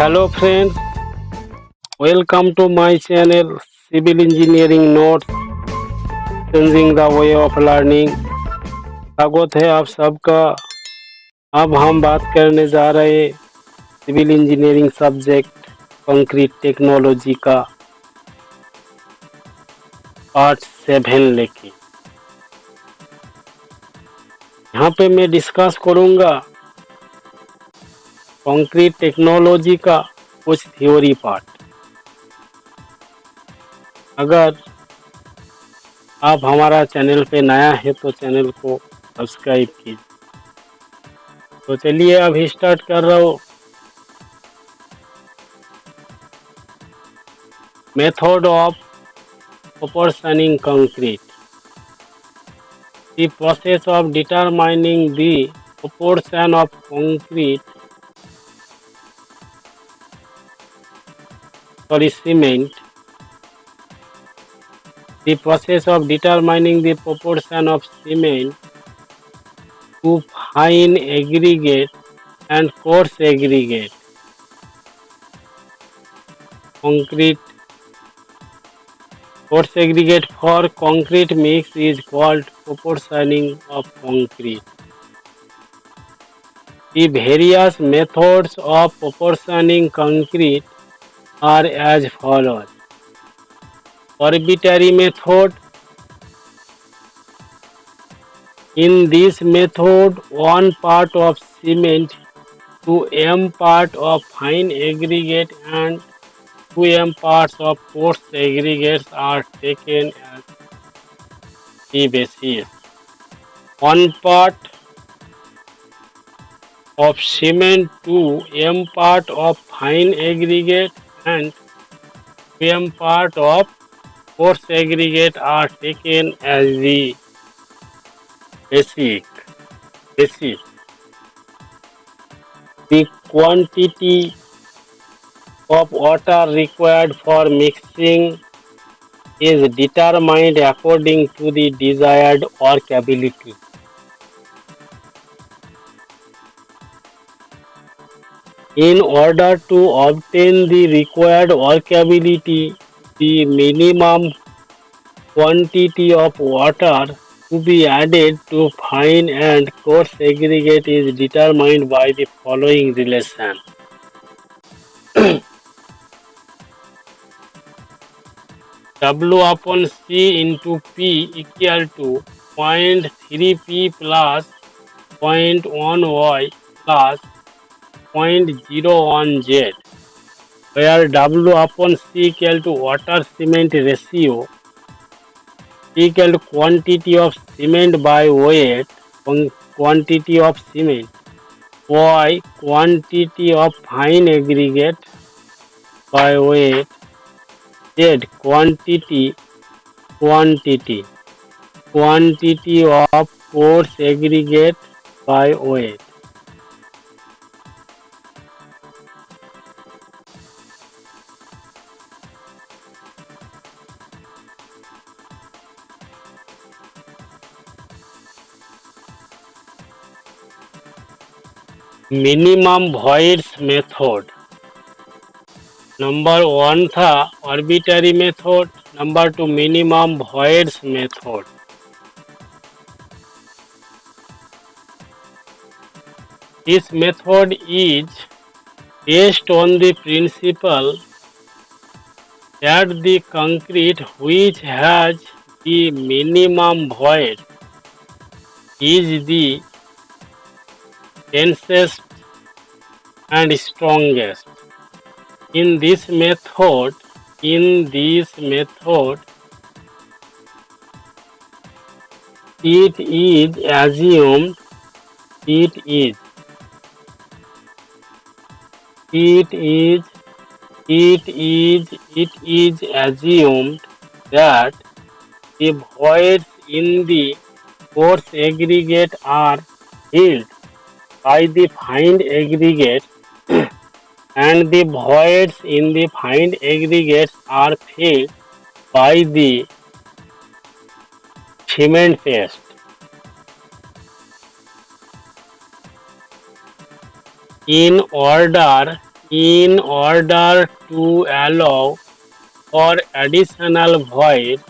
Hello friends, welcome to my channel Civil Engineering Notes Changing the Way of Learning। स्वागत है आप सबका। अब हम बात करने जा रहे civil engineering subject concrete technology का पार्ट 7 लेके। यहाँ पे मैं डिस्कस करूँगा कंक्रीट टेक्नोलॉजी का कुछ थ्योरी पार्ट। अगर आप हमारा चैनल पे नया है तो चैनल को सब्सक्राइब कीजिए। तो चलिए अभी स्टार्ट कर रहा हूँ। Method of proportioning concrete. The process of determining the proportion of cement. The process of determining the proportion of cement to fine aggregate and coarse aggregate. Coarse aggregate for concrete mix is called proportioning of concrete. The various methods of proportioning concrete are as follows. Arbitrary method. In this method, 1 part of cement to m part of fine aggregate and 2m parts of coarse aggregates are taken as the basis. 1 part of cement to m part of fine aggregate and 2m part of coarse aggregate are taken as the basis. The quantity of water required for mixing is determined according to the desired workability. In order to obtain the required workability, the minimum quantity of water to be added to fine and coarse aggregate is determined by the following relation. W upon C into P equal to 0.3P plus 0.1Y plus 0.01Z, where W upon C equal to water cement ratio, equal to quantity of cement by weight, quantity of cement, Y quantity of fine aggregate by weight, Z quantity of coarse aggregate by weight. Minimum voids method. Number 1 था arbitrary method, number 2 minimum voids method. This method is based on the principle that the concrete which has the minimum void is the densest and strongest. In this method, it is assumed that the voids in the coarse aggregate are filled by the fine aggregate and the voids in the fine aggregates are filled by the cement paste. In order in order to allow for additional voids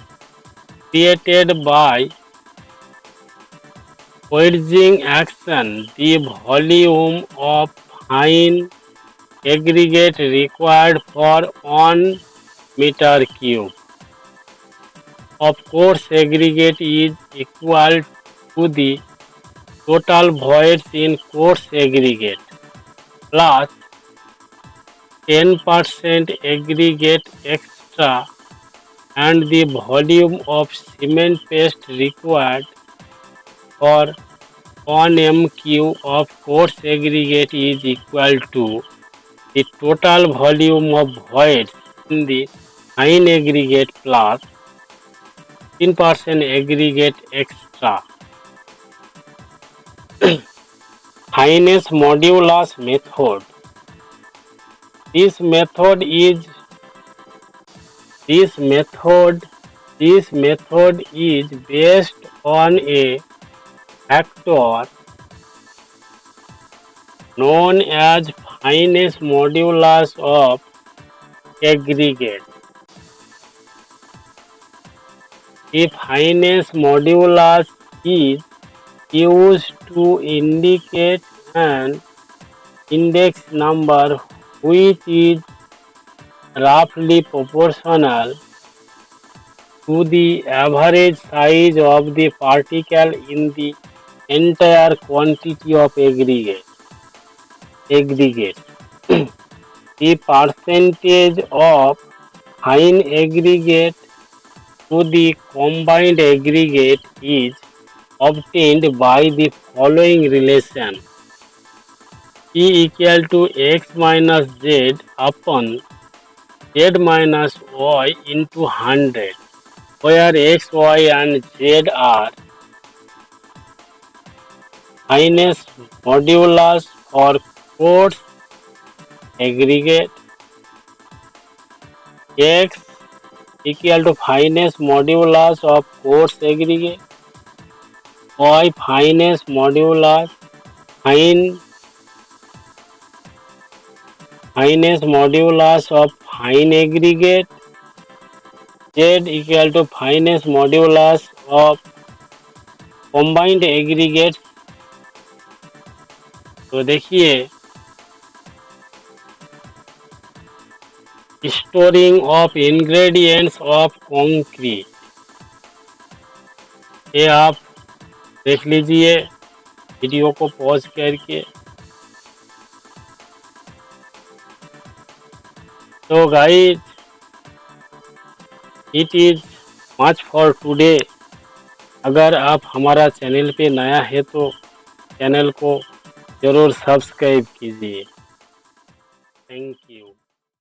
created by wedging action, the volume of fine aggregate required for 1 meter cube of coarse aggregate is equal to the total voids in coarse aggregate plus 10% aggregate extra and the volume of cement paste required for 1 m³ of coarse aggregate is equal to the total volume of voids in the fine aggregate plus 10% aggregate extra. Finesse modulus method. This method is this method is based on a factor known as finesse modulus of aggregate. The finesse modulus is used to indicate an index number which is roughly proportional to the average size of the particle in the entire quantity of aggregates. The percentage of fine aggregate to the combined aggregate is obtained by the following relation: E equal to x minus z upon z minus y into 100, where x, y and z are finesse modulus for coarse aggregate, x equal to finesse modulus of coarse aggregate, y finesse modulus of fine aggregate, z equal to finesse modulus of combined aggregates. तो देखिए storing of ingredients of concrete, ये आप देख लीजिए video को pause करके। तो guys it is much for today. अगर आप हमारा चैनल पे नया है तो चैनल को जरूर सब्सक्राइब कीजिए। Thank you.